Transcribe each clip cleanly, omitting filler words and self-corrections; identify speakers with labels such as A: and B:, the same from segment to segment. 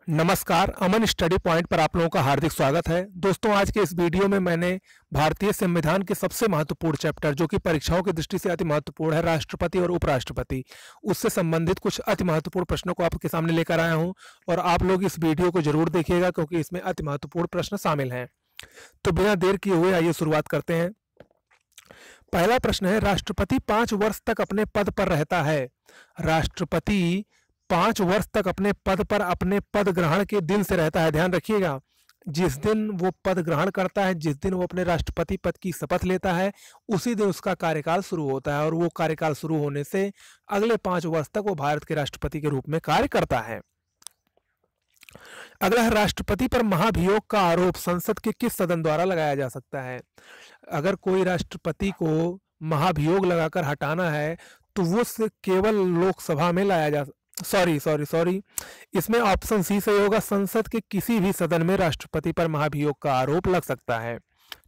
A: नमस्कार, अमन study point पर आप लोगों का हार्दिक स्वागत है। दोस्तों, आज के इस वीडियो में मैंने भारतीय संविधान के सबसे महत्वपूर्ण चैप्टर, जो कि परीक्षाओं की दृष्टि से अति महत्वपूर्ण है, राष्ट्रपति और उपराष्ट्रपति, उससे संबंधित कुछ अति महत्वपूर्ण प्रश्नों को आपके सामने लेकर आया हूं और आप लोग इस वीडियो को जरूर देखिएगा क्योंकि इसमें अति महत्वपूर्ण प्रश्न शामिल हैं। तो बिना देर किए हुए आइए शुरुआत करते हैं। पहला प्रश्न है, राष्ट्रपति 5 वर्ष तक अपने पद पर रहता है। राष्ट्रपति 5 वर्ष तक अपने पद पर अपने पद ग्रहण के दिन से रहता है। ध्यान रखिएगा, जिस दिन वो पद ग्रहण करता है, जिस दिन वो अपने राष्ट्रपति पद की शपथ लेता है, उसी दिन उसका कार्यकाल शुरू होता है और वो कार्यकाल शुरू होने से अगले 5 वर्ष तक वो भारत के राष्ट्रपति के रूप में कार्य करता है। अगला है, राष्ट्रपति पर महाभियोग का आरोप संसद के किस सदन द्वारा लगाया जा सकता है। अगर कोई राष्ट्रपति को महाभियोग लगाकर हटाना है तो वो केवल लोकसभा में लाया जा सॉरी इसमें ऑप्शन सी सही होगा। संसद के किसी भी सदन में राष्ट्रपति पर महाभियोग का आरोप लग सकता है।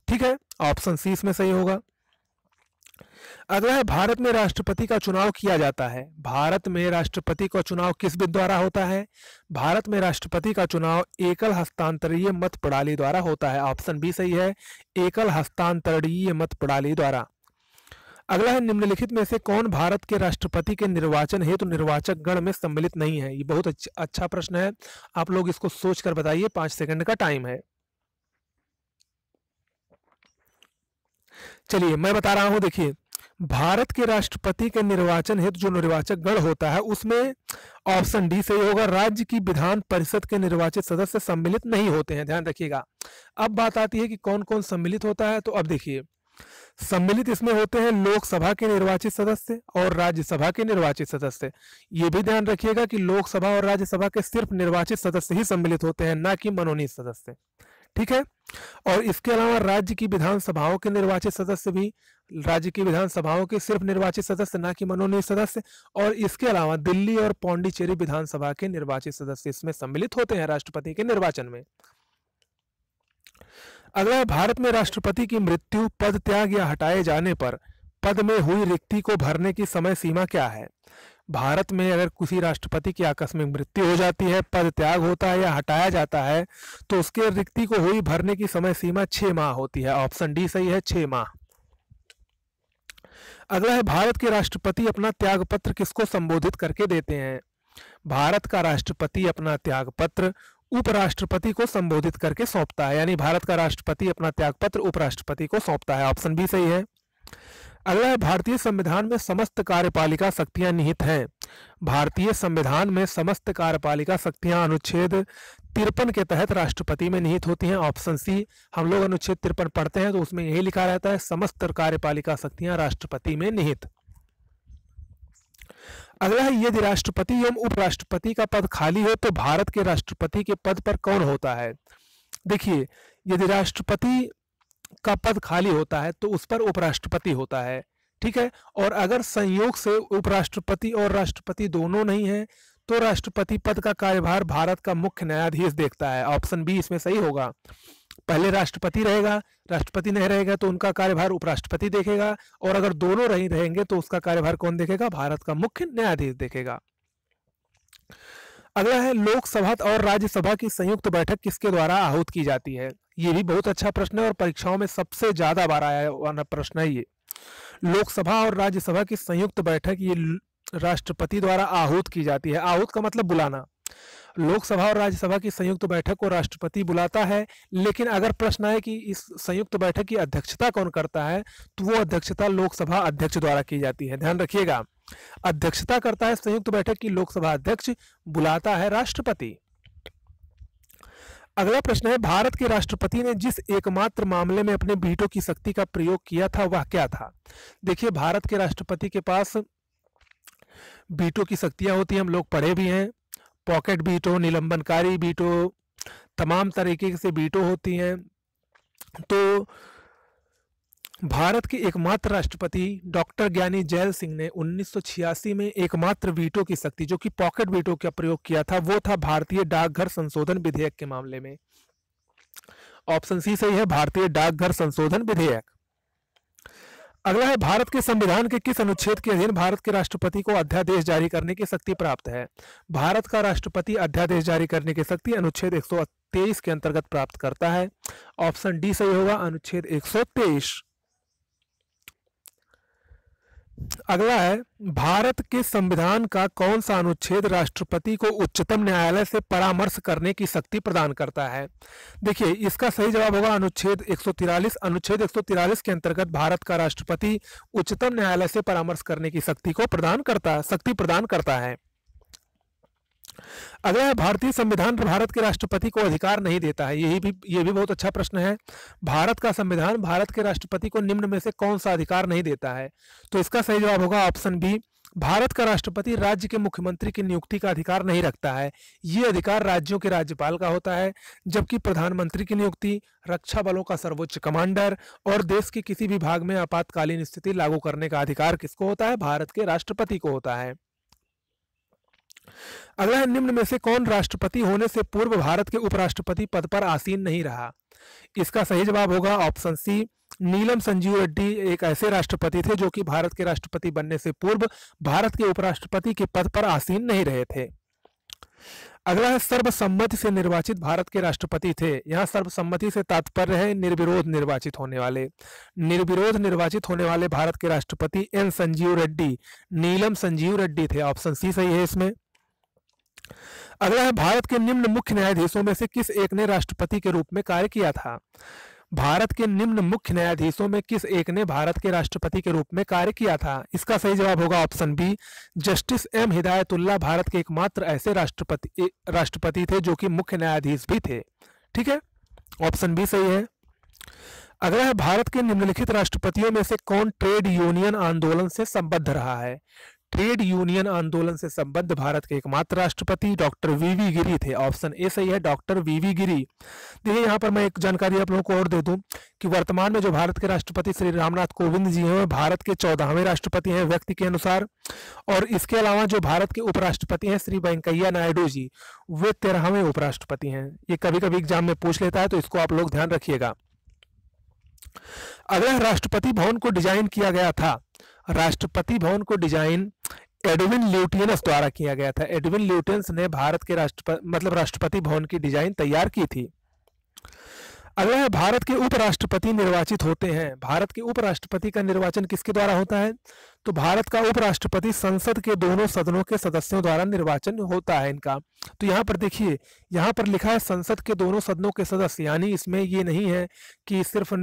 A: ठीक है, ऑप्शन सी इसमें सही होगा। अगला है, भारत में राष्ट्रपति का चुनाव किया जाता है। भारत में राष्ट्रपति का चुनाव किस विधि द्वारा होता है। भारत में राष्ट्रपति का चुनाव एकल हस्तांतरणीय मत प्रणाली द्वारा होता है। ऑप्शन बी सही है, एकल हस्तांतरणीय मत प्रणाली द्वारा। अगला है, निम्नलिखित में से कौन भारत के राष्ट्रपति के निर्वाचन हेतु निर्वाचक गण में सम्मिलित नहीं है। ये बहुत अच्छा प्रश्न है, आप लोग इसको सोच कर बताइए। 5 सेकंड का टाइम है। चलिए मैं बता रहा हूं, देखिए भारत के राष्ट्रपति के निर्वाचन हेतु जो निर्वाचक गण होता है उसमें ऑप्शन डी सही होगा, राज्य की विधान परिषद के निर्वाचित सदस्य सम्मिलित नहीं होते हैं। ध्यान रखिएगा। अब बात आती है कि कौन कौन सम्मिलित होता है। तो अब देखिए, सम्मिलित इसमें होते हैं लोकसभा के निर्वाचित सदस्य और राज्यसभा के निर्वाचित सदस्य। ये भी ध्यान रखिएगा कि लोकसभा और राज्यसभा के सिर्फ निर्वाचित सदस्य ही सम्मिलित होते हैं, ना कि मनोनीत सदस्य। ठीक है, और इसके अलावा राज्य की विधानसभाओं के निर्वाचित सदस्य भी, राज्य की विधानसभाओं के सिर्फ निर्वाचित सदस्य, ना कि मनोनीत सदस्य। और इसके अलावा दिल्ली और पौंडीचेरी विधानसभा के निर्वाचित सदस्य इसमें सम्मिलित होते हैं राष्ट्रपति के निर्वाचन में। अगला, भारत में राष्ट्रपति की मृत्यु, पद त्याग या हटाए जाने पर पद में हुई रिक्ति को भरने की समय सीमा क्या है। भारत में अगर किसी राष्ट्रपति की आकस्मिक मृत्यु हो जाती है, पद त्याग होता है या हटाया जाता है, तो उसके रिक्ति को हुई भरने की समय सीमा 6 माह होती है। ऑप्शन डी सही है, 6 माह। अगला है, भारत के राष्ट्रपति अपना त्याग पत्र किसको संबोधित करके देते हैं। भारत का राष्ट्रपति अपना त्याग पत्र उपराष्ट्रपति को संबोधित करके सौंपता है, यानी भारत का राष्ट्रपति अपना त्यागपत्र उपराष्ट्रपति को सौंपता है। ऑप्शन बी सही है। अगला है, भारतीय संविधान में समस्त कार्यपालिका शक्तियां निहित हैं। भारतीय संविधान में समस्त कार्यपालिका शक्तियां अनुच्छेद 53 के तहत राष्ट्रपति में निहित होती हैं। ऑप्शन सी, हम लोग अनुच्छेद 53 पढ़ते हैं तो उसमें यही लिखा रहता है, समस्त कार्यपालिका शक्तियां राष्ट्रपति में निहित। अगला है, यदि राष्ट्रपति एवं उपराष्ट्रपति का पद खाली हो तो भारत के राष्ट्रपति के पद पर कौन होता है। देखिए, यदि राष्ट्रपति का पद खाली होता है तो उस पर उपराष्ट्रपति होता है। ठीक है, और अगर संयोग से उपराष्ट्रपति और राष्ट्रपति दोनों नहीं है तो राष्ट्रपति पद का कार्यभार भारत का मुख्य न्यायाधीश देखता है। ऑप्शन बी इसमें सही होगा। पहले राष्ट्रपति रहेगा, राष्ट्रपति नहीं रहेगा तो उनका कार्यभार उपराष्ट्रपति देखेगा, और अगर दोनों नहीं रहेंगे तो उसका कार्यभार कौन देखेगा, भारत का मुख्य न्यायाधीश देखेगा। अगला है, लोकसभा और राज्यसभा की संयुक्त बैठक किसके द्वारा आहूत की जाती है। ये भी बहुत अच्छा प्रश्न है और परीक्षाओं में सबसे ज्यादा बार आया वाला प्रश्न है ये। लोकसभा और राज्यसभा की संयुक्त बैठक ये राष्ट्रपति द्वारा आहूत की जाती है। आहूत का मतलब बुलाना। लोकसभा और राज्यसभा की संयुक्त बैठक को राष्ट्रपति बुलाता है, लेकिन अगर प्रश्न है कि इस संयुक्त बैठक की अध्यक्षता कौन करता है तो वो अध्यक्षता लोकसभा अध्यक्ष द्वारा की जाती है। ध्यान रखिएगा, अध्यक्षता करता है संयुक्त बैठक की लोकसभा अध्यक्ष, बुलाता है राष्ट्रपति। अगला प्रश्न है, भारत के राष्ट्रपति ने जिस एकमात्र मामले में अपने वीटो की शक्ति का प्रयोग किया था वह क्या था। देखिए, भारत के राष्ट्रपति के पास वीटो की शक्तियां होती हैं, हम लोग पढ़े भी हैं। पॉकेट वीटो, निलंबनकारी वीटो, तमाम तरीके से वीटो होती हैं। तो भारत के एकमात्र राष्ट्रपति डॉक्टर ज्ञानी जैल सिंह ने 1986 में एकमात्र वीटो की शक्ति, जो कि पॉकेट वीटो का प्रयोग किया था, वो था भारतीय डाकघर संशोधन विधेयक के मामले में। ऑप्शन सी सही है, भारतीय डाकघर संशोधन विधेयक। अगला है, भारत के संविधान के किस अनुच्छेद के अधीन भारत के राष्ट्रपति को अध्यादेश जारी करने की शक्ति प्राप्त है? भारत का राष्ट्रपति अध्यादेश जारी करने की शक्ति अनुच्छेद 123 के अंतर्गत प्राप्त करता है। ऑप्शन डी सही होगा, अनुच्छेद 123। अगला है, भारत के संविधान का कौन सा अनुच्छेद राष्ट्रपति को उच्चतम न्यायालय से परामर्श करने की शक्ति प्रदान करता है? देखिए, इसका सही जवाब होगा अनुच्छेद 143। अनुच्छेद 143 के अंतर्गत भारत का राष्ट्रपति उच्चतम न्यायालय से परामर्श करने की शक्ति प्रदान करता है। अगला है, भारतीय संविधान भारत के राष्ट्रपति को अधिकार नहीं देता है। ये भी बहुत अच्छा प्रश्न है। भारत का संविधान भारत के राष्ट्रपति को निम्न में से कौन सा अधिकार नहीं देता है? तो इसका सही जवाब होगा ऑप्शन बी, भारत का राष्ट्रपति राज्य के मुख्यमंत्री की नियुक्ति का अधिकार नहीं रखता है। ये अधिकार राज्यों के राज्यपाल का होता है, जबकि प्रधानमंत्री की नियुक्ति, रक्षा बलों का सर्वोच्च कमांडर और देश के किसी भी भाग में आपातकालीन स्थिति लागू करने का अधिकार किसको होता है? भारत के राष्ट्रपति को होता है। अगला है, निम्न में से कौन राष्ट्रपति होने से पूर्व भारत के उपराष्ट्रपति पद पर आसीन नहीं रहा? इसका सही जवाब होगा ऑप्शन सी, नीलम संजीव रेड्डी एक ऐसे राष्ट्रपति थे जो कि भारत के राष्ट्रपति बनने से पूर्व भारत के उपराष्ट्रपति के पद पर आसीन नहीं रहे थे। अगला है, सर्वसम्मति से निर्वाचित भारत के राष्ट्रपति थे। यहाँ सर्वसम्मति से तात्पर्य है निर्विरोध निर्वाचित होने वाले। निर्विरोध निर्वाचित होने वाले भारत के राष्ट्रपति एन संजीव रेड्डी, नीलम संजीव रेड्डी थे। ऑप्शन सी सही है इसमें। अगला है, भारत के निम्न मुख्य न्यायाधीशों में से किस एक ने राष्ट्रपति के रूप में कार्य किया था? भारत के निम्न मुख्य न्यायाधीशों में किस एक ने भारत के राष्ट्रपति के रूप में कार्य किया था? इसका सही जवाब होगा option B, justice M Hidayatullah Bharat के एकमात्र ऐसे राष्ट्रपति थे जो कि मुख्य न्यायाधीश भी थे। ठीक है, ऑप्शन बी सही है। अगला है, भारत के निम्नलिखित राष्ट्रपतियों में से कौन ट्रेड यूनियन आंदोलन से संबद्ध रहा है? ट्रेड यूनियन आंदोलन से संबद्ध भारत के एकमात्र राष्ट्रपति डॉक्टर वीवी गिरी थे। ऑप्शन ए सही है, डॉक्टर वीवी गिरी। देखिए, यहाँ पर मैं एक जानकारी आप लोगों को और दे दूं कि वर्तमान में जो भारत के राष्ट्रपति श्री रामनाथ कोविंद जी हैं, भारत के 14वें राष्ट्रपति हैं व्यक्ति के अनुसार। और इसके अलावा जो भारत के उपराष्ट्रपति हैं श्री वेंकैया नायडू जी, वे 13वें उपराष्ट्रपति हैं। ये कभी कभी एग्जाम में पूछ लेता है, तो इसको आप लोग ध्यान रखिएगा। अगला, राष्ट्रपति भवन को डिजाइन किया गया था। राष्ट्रपति भवन को डिजाइन एडविन ल्यूटियंस द्वारा किया गया था। एडविन ल्यूटियंस ने भारत के राष्ट्रपति भवन की डिजाइन तैयार की थी। अगला है, भारत के उपराष्ट्रपति निर्वाचित होते हैं। भारत के उपराष्ट्रपति का निर्वाचन किसके द्वारा होता है? तो भारत का उपराष्ट्रपति संसद के दोनों सदनों के सदस्यों द्वारा निर्वाचन होता है इनका। तो यहाँ पर देखिए, यहाँ पर लिखा है संसद के दोनों सदनों के सदस्य, यानी इसमें ये नहीं है कि सिर्फ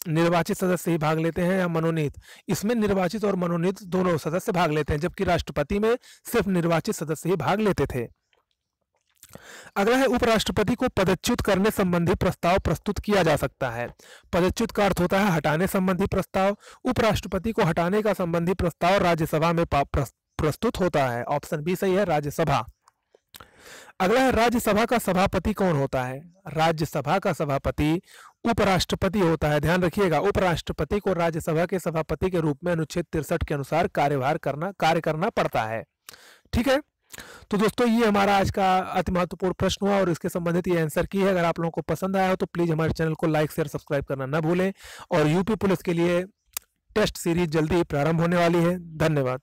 A: निर्वाचित सदस्य ही भाग लेते हैं या मनोनीत। इसमें निर्वाचित और मनोनीत दोनों सदस्य भाग लेते हैं, जबकि राष्ट्रपति में सिर्फ निर्वाचित सदस्य ही भाग लेते थे। अगला है, उपराष्ट्रपति को पदच्युत करने संबंधी प्रस्ताव प्रस्तुत किया जा सकता है। पदच्युत का अर्थ होता है हटाने संबंधी प्रस्ताव। उपराष्ट्रपति को हटाने का संबंधी प्रस्ताव राज्यसभा में प्रस्तुत होता है। ऑप्शन बी सही है, राज्यसभा। अगला है, राज्यसभा का सभापति कौन होता है? राज्यसभा का सभापति उपराष्ट्रपति होता है। ध्यान रखिएगा, उपराष्ट्रपति को राज्यसभा के सभापति के रूप में अनुच्छेद 63 के अनुसार कार्य करना पड़ता है। ठीक है, तो दोस्तों ये हमारा आज का अति महत्वपूर्ण प्रश्न हुआ और इसके संबंधित ये आंसर की है। अगर आप लोगों को पसंद आया हो तो प्लीज हमारे चैनल को लाइक शेयर सब्सक्राइब करना ना भूलें। और यूपी पुलिस के लिए टेस्ट सीरीज जल्दी ही प्रारंभ होने वाली है। धन्यवाद।